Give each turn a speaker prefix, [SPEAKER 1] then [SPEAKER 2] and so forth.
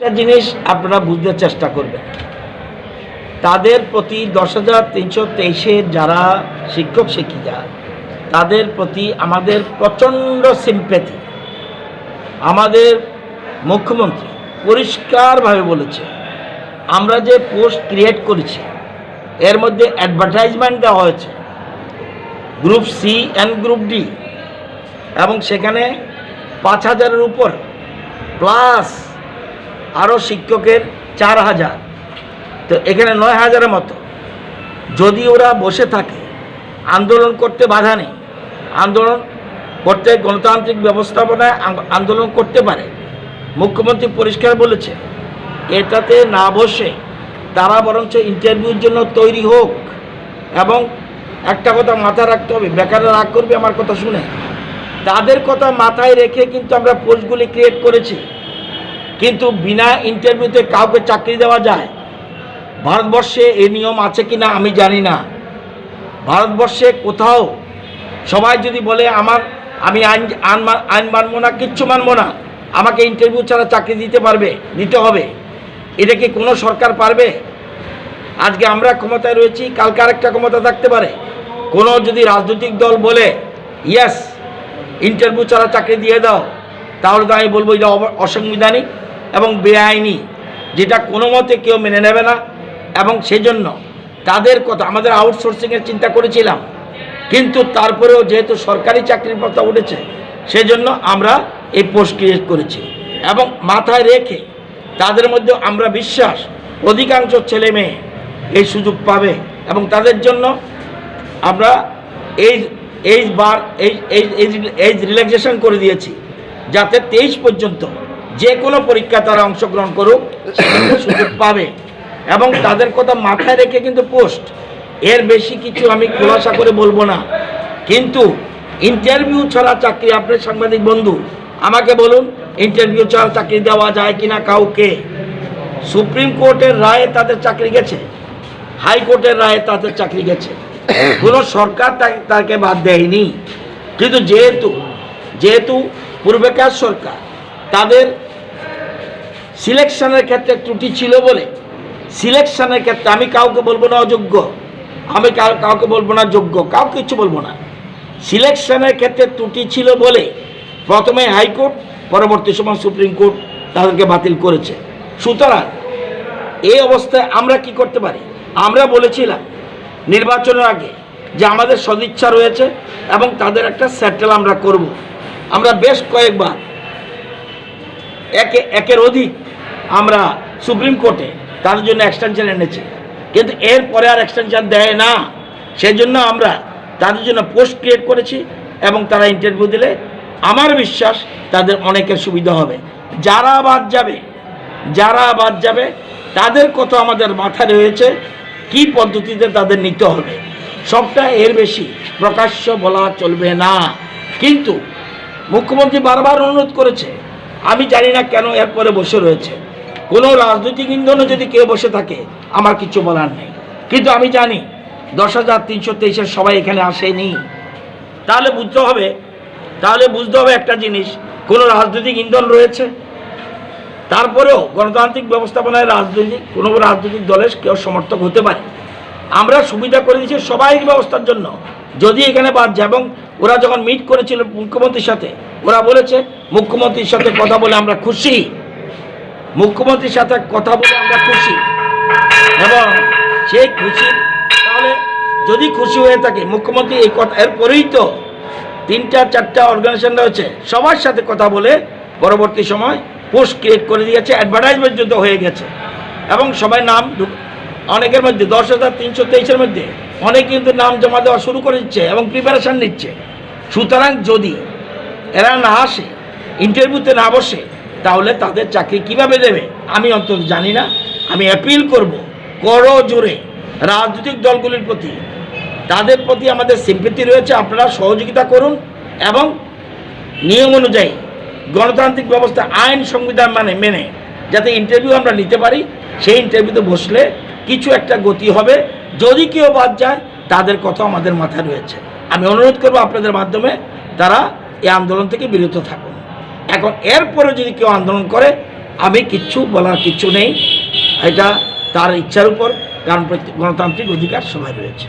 [SPEAKER 1] একটা জিনিস আপনারা বুঝতে চেষ্টা করবেন, তাদের প্রতি 10,323-এর যারা শিক্ষক শিক্ষিকা, তাদের প্রতি আমাদের প্রচণ্ড সিম্প্যাথি। আমাদের মুখ্যমন্ত্রী পরিষ্কারভাবে বলেছে, আমরা যে পোস্ট ক্রিয়েট করেছি এর মধ্যে অ্যাডভার্টাইজমেন্ট দেওয়া হয়েছে group C and group D, এবং সেখানে 5,000-এর উপর প্লাস আরও শিক্ষকের 4,000, তো এখানে 9,000-এর মতো। যদি ওরা বসে থাকে, আন্দোলন করতে বাধা নেই, আন্দোলন করতে গণতান্ত্রিক ব্যবস্থাপনায় আন্দোলন করতে পারে। মুখ্যমন্ত্রী পরিষ্কার বলেছে, এটাতে না বসে তারা বরঞ্চ ইন্টারভিউর জন্য তৈরি হোক। এবং একটা কথা মাথায় রাখতে হবে, বেকাররা রাগ করবে আমার কথা শুনে, তাদের কথা মাথায় রেখে কিন্তু আমরা পোস্টগুলি ক্রিয়েট করেছি। কিন্তু বিনা ইন্টারভিউতে কাউকে চাকরি দেওয়া যায়? ভারতবর্ষে এই নিয়ম আছে কি না আমি জানি না। ভারতবর্ষে কোথাও সবাই যদি বলে আমি আইন মানব না, কিচ্ছু মানব না, আমাকে ইন্টারভিউ ছাড়া চাকরি দিতে হবে, এটা কি কোনো সরকার পারবে? আজকে আমরা ক্ষমতায় রয়েছি, কালকে আরেকটা ক্ষমতা থাকতে পারে। কোনো যদি রাজনৈতিক দল বলে ইয়েস ইন্টারভিউ ছাড়া চাকরি দিয়ে দাও, তাহলে তো আমি বলবো এটা অসাংবিধানিক এবং বেআইনি, যেটা কোনো মতে কেউ মেনে নেবে না। এবং সেজন্য তাদের কথা, আমাদের আউটসোর্সিংয়ের চিন্তা করেছিলাম, কিন্তু তারপরেও যেহেতু সরকারি চাকরির কথা উঠেছে, সেজন্য আমরা এই পোস্ট ক্রিয়েট করেছি। এবং মাথায় রেখে তাদের মধ্যে আমরা বিশ্বাস অধিকাংশ ছেলে মেয়ে এই সুযোগ পাবে, এবং তাদের জন্য আমরা এইজ রিল্যাক্সেশন করে দিয়েছি, যাতে 23 পর্যন্ত যে কোনো পরীক্ষা তারা অংশগ্রহণ করুক, সেখানে সুযোগ পাবে। এবং তাদের কথা মাথায় রেখে কিন্তু পোস্ট, এর বেশি কিছু আমি খোলাসা করে বলবো না। কিন্তু ইন্টারভিউ ছাড়া চাকরি, আপনার সাংবাদিক বন্ধু আমাকে বলুন, ইন্টারভিউ ছাড়া চাকরি দেওয়া যায় কিনা কাউকে? সুপ্রিম কোর্টের রায়ে তাদের চাকরি গেছে, হাইকোর্টের রায়ে তাদের চাকরি গেছে, কোনো সরকার তাকে বাদ দেয়নি। কিন্তু যেহেতু পূর্বেকার সরকার তাদের সিলেকশনের ক্ষেত্রে ত্রুটি ছিল বলে, সিলেকশনের ক্ষেত্রে আমি কাউকে বলবো না অযোগ্য, আমি কাউকে বলবো না যোগ্য, কাউকে কিছু বলবো না, সিলেকশনের ক্ষেত্রে ত্রুটি ছিল বলে প্রথমে হাইকোর্ট, পরবর্তী সময় সুপ্রিম কোর্ট তাদেরকে বাতিল করেছে। সুতরাং এই অবস্থায় আমরা কি করতে পারি? আমরা বলেছিলাম নির্বাচনের আগে যে আমাদের সদিচ্ছা রয়েছে এবং তাদের একটা সেটেল আমরা করব। আমরা বেশ কয়েকবার একের অধিক আমরা সুপ্রিম কোর্টে তাদের জন্য এক্সটেনশন এনেছি, কিন্তু এরপরে আর এক্সটেনশন দেয় না। সেজন্য আমরা তাদের জন্য পোস্ট ক্রিয়েট করেছি, এবং তারা ইন্টারভিউ দিলে আমার বিশ্বাস তাদের অনেকের সুবিধা হবে। যারা বাদ যাবে তাদের কথা আমাদের মাথায় রয়েছে, কি পদ্ধতিতে তাদের নিতে হবে, সবটা এর বেশি প্রকাশ্য বলা চলবে না। কিন্তু মুখ্যমন্ত্রী বারবার অনুরোধ করেছে, আমি জানি না কেন এরপরে বসে রয়েছে। কোনো রাজনৈতিক ইন্ধনে যদি কেউ বসে থাকে আমার কিছু বলার নেই, কিন্তু আমি জানি 10,323-এর সবাই এখানে আসেনি। তাহলে বুঝতে হবে একটা জিনিস, কোনো রাজনৈতিক ইন্ধন রয়েছে। তারপরেও গণতান্ত্রিক ব্যবস্থাপনায় কোনো রাজনৈতিক দলের কেউ সমর্থক হতে পারে। আমরা সুবিধা করে দিয়েছি সবাই ব্যবস্থার জন্য, যদি এখানে বাদ যায়। এবং ওরা যখন মিট করেছিল মুখ্যমন্ত্রীর সাথে, ওরা বলেছে মুখ্যমন্ত্রীর সাথে কথা বলে আমরা খুশি, মুখ্যমন্ত্রীর সাথে কথা বলে আমরা খুশি। এবং সেই খুশি, তাহলে যদি খুশি হয়ে থাকে মুখ্যমন্ত্রী এই কথা, এরপরেই তো 3-4টা অর্গানাইজেশন রয়েছে, সবার সাথে কথা বলে পরবর্তী সময় পোস্ট ক্রিয়েট করে দিয়েছে, অ্যাডভার্টাইজমেন্ট যুদ্ধ হয়ে গেছে। এবং সবাই নাম, অনেকের মধ্যে 10,323-এর মধ্যে অনেক কিন্তু নাম জমা দেওয়া শুরু করে দিচ্ছে এবং প্রিপারেশান নিচ্ছে। সুতরাং যদি এরা না আসে, ইন্টারভিউতে না বসে, তাহলে তাদের চাকরি কিভাবে দেবে আমি অন্তত জানি না। আমি অ্যাপিল করব করজোরে রাজনৈতিক দলগুলির প্রতি, তাদের প্রতি আমাদের সিম্পেথি রয়েছে, আপনারা সহযোগিতা করুন এবং নিয়ম অনুযায়ী গণতান্ত্রিক ব্যবস্থা, আইন সংবিধান মেনে যাতে ইন্টারভিউ আমরা নিতে পারি, সেই ইন্টারভিউতে বসলে কিছু একটা গতি হবে। যদি কেউ বাদ যায় তাদের কথা আমাদের মাথায় রয়েছে। আমি অনুরোধ করব আপনাদের মাধ্যমে তারা এই আন্দোলন থেকে বিরত থাকুন। এখন এরপরে যদি কেউ আন্দোলন করে আমি কিচ্ছু বলার কিচ্ছু নেই, এটা তার ইচ্ছার উপর, কারণ গণতান্ত্রিক অধিকার সবাই রয়েছে।